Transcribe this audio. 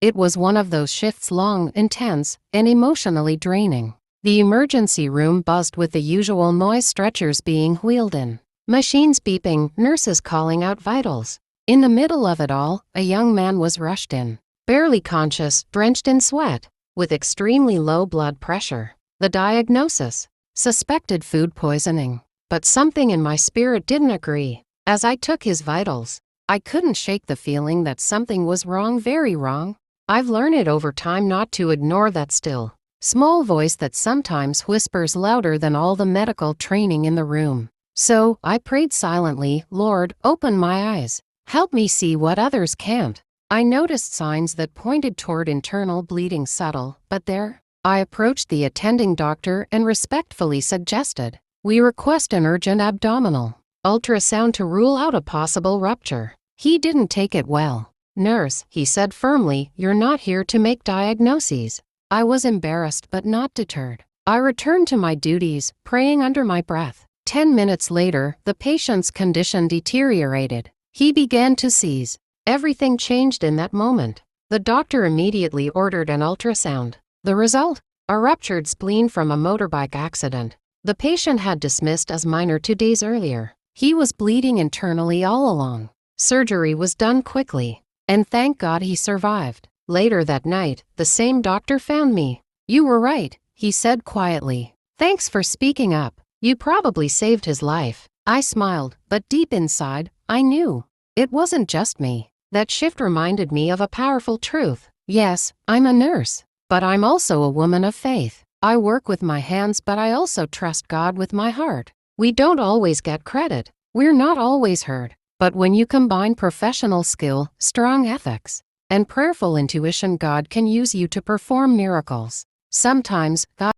It was one of those shifts long, intense, and emotionally draining. The emergency room buzzed with the usual noise, stretchers being wheeled in, machines beeping, nurses calling out vitals. In the middle of it all, a young man was rushed in, barely conscious, drenched in sweat, with extremely low blood pressure. The diagnosis: suspected food poisoning. But something in my spirit didn't agree. As I took his vitals, I couldn't shake the feeling that something was wrong, very wrong. I've learned it over time not to ignore that still, small voice that sometimes whispers louder than all the medical training in the room. So I prayed silently, "Lord, open my eyes. Help me see what others can't." I noticed signs that pointed toward internal bleeding, subtle, but there. I approached the attending doctor and respectfully suggested, "We request an urgent abdominal ultrasound to rule out a possible rupture." He didn't take it well. "Nurse," he said firmly, "you're not here to make diagnoses." I was embarrassed but not deterred. I returned to my duties, praying under my breath. 10 minutes later, the patient's condition deteriorated. He began to seize. Everything changed in that moment. The doctor immediately ordered an ultrasound. The result? A ruptured spleen from a motorbike accident. The patient had dismissed as minor 2 days earlier. He was bleeding internally all along. Surgery was done quickly, and thank God he survived. Later that night, the same doctor found me. "You were right," he said quietly. "Thanks for speaking up. You probably saved his life." I smiled, but deep inside, I knew it wasn't just me. That shift reminded me of a powerful truth. Yes, I'm a nurse, but I'm also a woman of faith. I work with my hands, but I also trust God with my heart. We don't always get credit. We're not always heard. But when you combine professional skill, strong ethics, and prayerful intuition, God can use you to perform miracles. Sometimes God